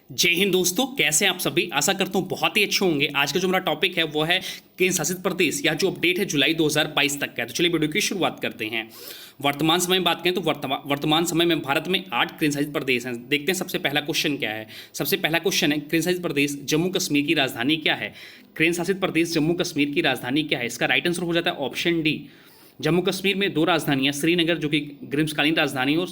जय हिंद दोस्तों, कैसे हैं आप सभी। आशा करता हूँ बहुत ही अच्छे होंगे। आज का जो मेरा टॉपिक है वो है केंद्र शासित प्रदेश या जो अपडेट है जुलाई 2022 तक का है। तो चलिए वीडियो की शुरुआत करते हैं। वर्तमान समय में बात करें तो वर्तमान समय में भारत में 8 केंद्र शासित प्रदेश हैं। देखते हैं सबसे पहला क्वेश्चन क्या है। सबसे पहला क्वेश्चन है, केंद्र शासित प्रदेश जम्मू कश्मीर की राजधानी क्या है। केंद्र शासित प्रदेश जम्मू कश्मीर की राजधानी क्या है। इसका राइट आंसर हो जाता है ऑप्शन डी। जम्मू कश्मीर में दो राजधानियां, श्रीनगर जो कि ग्रीष्मकालीन राजधानी और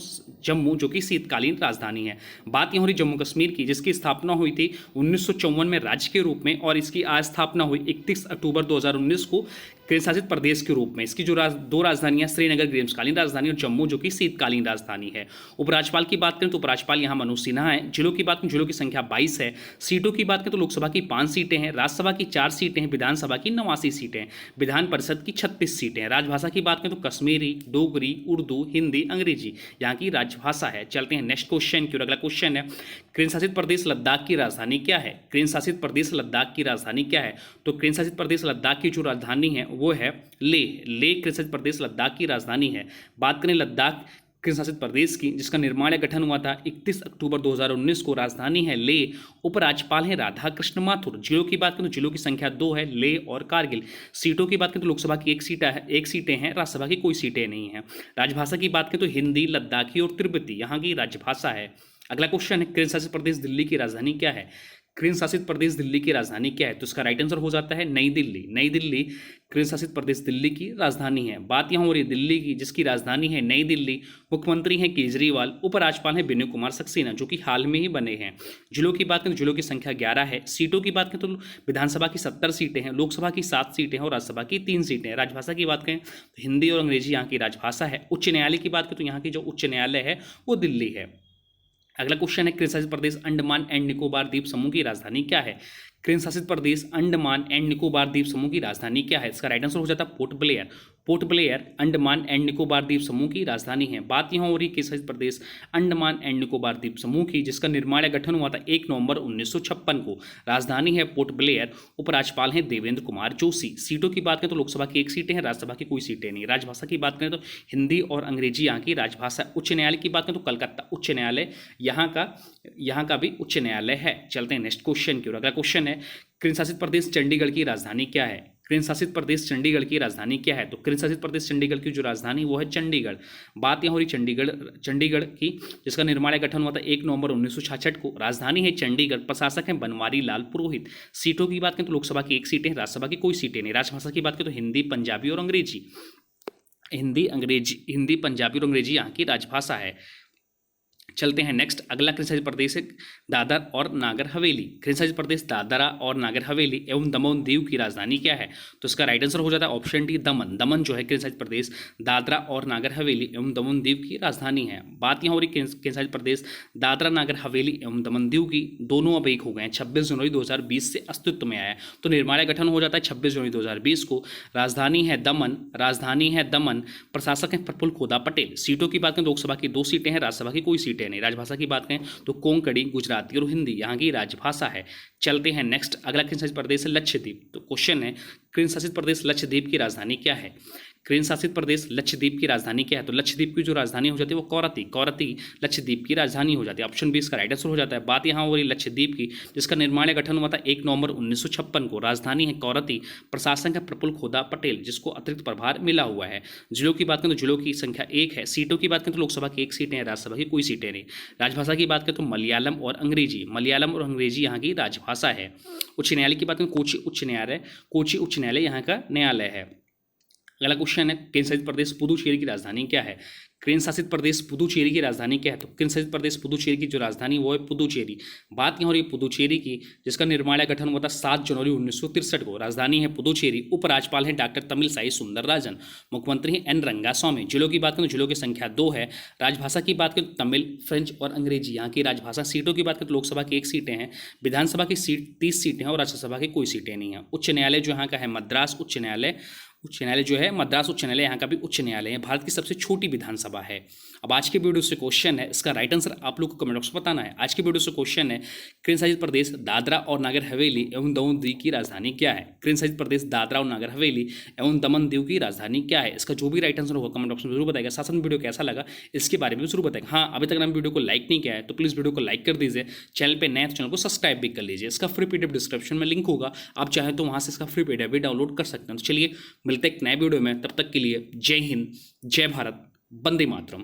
जम्मू जो कि शीतकालीन राजधानी है। बात यहाँ हो रही जम्मू कश्मीर की, जिसकी स्थापना हुई थी 1954 में राज्य के रूप में, और इसकी आज स्थापना हुई 31 अक्टूबर 2019 को केंद्र शासित प्रदेश के रूप में। इसकी जो दो राजधानियां, श्रीनगर ग्रीष्मकालीन राजधानी और जम्मू जो कि शीतकालीन राजधानी है। उपराज्यपाल की बात करें तो उपराज्यपाल यहाँ मनोज सिन्हा है। जिलों की बात करें, जिलों की संख्या 22 है। सीटों की बात करें तो लोकसभा की 5 सीटें हैं, राज्यसभा की 4 सीटें हैं, विधानसभा की 89 सीटें हैं, विधान परिषद की 36 सीटें हैं। राजभाषा की बात करें तो कश्मीरी, डोगरी, उर्दू, हिंदी, अंग्रेजी यहाँ की राजभाषा है। चलते हैं नेक्स्ट क्वेश्चन की ओर। अगला क्वेश्चन है, केंद्र शासित प्रदेश लद्दाख की राजधानी क्या है। केंद्र शासित प्रदेश लद्दाख की राजधानी क्या है। तो केंद्र शासित प्रदेश लद्दाख की जो राजधानी है वो है लेह। लेह केंद्र शासित प्रदेश लद्दाख की राजधानी है। बात करें लद्दाख केंद्र शासित प्रदेश की, जिसका निर्माण या गठन हुआ था 31 अक्टूबर 2019 को। राजधानी है लेह। उपराज्यपाल हैं राधा कृष्ण माथुर। जिलों की बात करें तो जिलों की संख्या 2 है, लेह और कारगिल। सीटों की बात करें तो लोकसभा की एक सीटें हैं, राज्यसभा की कोई सीटें नहीं हैं। राजभाषा की बात करें तो हिंदी, लद्दाखी और तिब्बती यहाँ की राजभाषा है। अगला क्वेश्चन है, केंद्र शासित प्रदेश दिल्ली की राजधानी क्या है। केंद्र शासित प्रदेश दिल्ली की राजधानी क्या है। तो इसका राइट आंसर हो जाता है नई दिल्ली। नई दिल्ली केंद्र शासित प्रदेश दिल्ली की राजधानी है। बात यहाँ हो रही है दिल्ली की, जिसकी राजधानी है नई दिल्ली। मुख्यमंत्री हैं केजरीवाल। उपराज्यपाल हैं विनय कुमार सक्सेना, जो कि हाल में ही बने हैं। जिलों की बात करें तो जिलों की संख्या 11 है। सीटों की बात करें तो विधानसभा की 70 सीटें हैं, लोकसभा की 7 सीटें हैं और राज्यसभा की 3 सीटें हैं। राजभाषा की बात करें तो हिंदी और अंग्रेजी यहाँ की राजभाषा है। उच्च न्यायालय की बात करें तो यहाँ की जो उच्च न्यायालय है वो दिल्ली है। अगला क्वेश्चन है, केंद्र शासित प्रदेश अंडमान एंड निकोबार द्वीप समूह की राजधानी क्या है। केंद्र शासित प्रदेश अंडमान एंड निकोबार द्वीप समूह की राजधानी क्या है। इसका राइट आंसर हो जाता है port Blair. Port Blair Andaman and Nicobar द्वीप समूह की राजधानी है। बात यहाँ हो रही है केंद्र शासित प्रदेश अंडमान एंड निकोबार द्वीप समूह की, जिसका निर्माण या गठन हुआ था 1 नवंबर 1956 को। राजधानी है पोर्ट ब्लेयर। उपराज्यपाल हैं देवेंद्र कुमार जोशी। सीटों की बात करें तो लोकसभा की 1 सीटें हैं, राज्यसभा की कोई सीटें नहीं। राजभाषा की बात करें तो हिंदी और अंग्रेजी यहाँ की राजभाषा। उच्च न्यायालय की बात करें तो कलकत्ता उच्च न्यायालय यहाँ का भी उच्च न्यायालय है। चलते हैं नेक्स्ट क्वेश्चन की ओर। अगला क्वेश्चन है, केंद्र शासित प्रदेश चंडीगढ़ की राजधानी क्या है। केंद्र शासित प्रदेश चंडीगढ़ की राजधानी क्या है। तो केंद्र शासित प्रदेश चंडीगढ़ की जो राजधानी वो है चंडीगढ़। बात यहाँ हो रही चंडीगढ़ की, जिसका निर्माण या गठन हुआ था 1 नवंबर 1966 को। राजधानी है चंडीगढ़। प्रशासक हैं बनवारी लाल पुरोहित। सीटों की बात करें तो लोकसभा की 1 सीटें हैं, राज्यसभा की कोई सीटें नहीं। राजभाषा की बात करें तो हिंदी, पंजाबी और अंग्रेजी। हिंदी, पंजाबी और अंग्रेजी यहाँ की राजभाषा है। चलते हैं नेक्स्ट। अगला केंद्र शासित प्रदेश है दादर और नागर हवेली। केंद्र शासित प्रदेश दादरा और नागर हवेली एवं दमन दीव की राजधानी क्या है। तो इसका राइट आंसर हो जाता है ऑप्शन डी दमन। दमन जो है केंद्र शासित प्रदेश दादरा और नागर हवेली एवं दमन दीव की राजधानी है। बात यहाँ हो रही केंद्र शासित प्रदेश दादरा नागर हवेली एवं दमन दीव की, दोनों अब एक हो गए हैं। 26 जनवरी 2020 से अस्तित्व में आया है, तो निर्माण गठन हो जाता है 26 जनवरी 2020 को। राजधानी है दमन। प्रशासक हैं प्रफुल्ल खोदा पटेल। सीटों की बात करें लोकसभा की 2 सीटें हैं, राज्यसभा की कोई सीटें नहीं। राजभाषा की बात करें तो कोंकणी, गुजराती और हिंदी यहाँ की राजभाषा है। चलते हैं नेक्स्ट। अगला केंद्र शासित प्रदेश है लक्षद्वीप। तो क्वेश्चन है, केंद्र शासित प्रदेश लक्षद्वीप की राजधानी क्या है। केंद्र शासित प्रदेश लक्षद्वीप की राजधानी क्या है। तो लक्षद्वीप की जो राजधानी हो जाती है वो कौरती लक्षद्वीप की राजधानी हो जाती है। ऑप्शन बी इसका राइट आंसर हो जाता है। बात यहाँ हो रही लक्षद्वीप की, जिसका निर्माण या गठन हुआ था 1 नवंबर 1956 को। राजधानी है कौरती। प्रशासक है प्रफुल्ल खोदा पटेल, जिसको अतिरिक्त प्रभार मिला हुआ है। जिलों की बात करें तो जिलों की संख्या 1 है। सीटों की बात करें तो लोकसभा की 1 सीटें हैं, राज्यसभा की कोई सीटें नहीं। राजभाषा की बात करें तो मलयालम और अंग्रेजी यहाँ की राजभाषा है। उच्च न्यायालय की बात करें कोची उच्च न्यायालय यहाँ का न्यायालय है। अगला क्वेश्चन है, केंद्र शासित प्रदेश पुदुचेरी की राजधानी क्या है। केंद्र शासित प्रदेश पुदुचेरी की राजधानी क्या है। तो केंद्र शासित प्रदेश पुदुचेरी की जो राजधानी वो है पुदुचेरी। बात यहाँ हो रही है पुदुचेरी की, जिसका निर्माण या गठन हुआ था 7 जनवरी 1963 को। राजधानी है पुदुचेरी। उपराज्यपाल हैं डॉक्टर तमिलसाई सुंदरराजन। मुख्यमंत्री हैं एन रंगास्वामी। जिलों की बात करें तो जिलों की संख्या 2 है। राजभाषा की बात करें तो तमिल, फ्रेंच और अंग्रेजी यहाँ की राजभाषा। सीटों की बात करें तो लोकसभा की 1 सीटें हैं, विधानसभा की 30 सीटें हैं और राज्यसभा की कोई सीटें नहीं हैं। उच्च न्यायालय जो यहाँ का है मद्रास उच्च न्यायालय जो है मद्रास उच्च न्यायालय यहाँ का भी उच्च न्यायालय है। भारत की सबसे छोटी विधानसभा है। अब आज के वीडियो से क्वेश्चन है, इसका राइट आंसर आप लोग को कमेंट बॉक्स में बताना है। आज के वीडियो से क्वेश्चन है, केंद्र शासित प्रदेश दादरा और नागर हवेली एवं दमन दीव की राजधानी क्या है? केंद्र शासित प्रदेश दादरा और नागर हवेली एवं दमन दीव की राजधानी क्या है? इसका जो भी राइट आंसर होगा कमेंट बॉक्स में जरूर बताएगा। साथ में वीडियो कैसा लगा इसके बारे में भी जरूर बताएगा। हाँ, अभी तक हमने वीडियो को लाइक नहीं किया है तो प्लीज़ वीडियो को लाइक कर दीजिए। चैनल पे नए तो चैनल को सब्सक्राइब भी कर लीजिए। इसका फ्री पीडीएफ डिस्क्रिप्शन में लिंक होगा, आप चाहें तो वहाँ से इसका फ्री पीडीएफ भी डाउनलोड कर सकते हैं। तो चलिए मिलते हैं एक नए वीडियो में, तब तक के लिए जय हिंद, जय भारत, वंदे मातरम।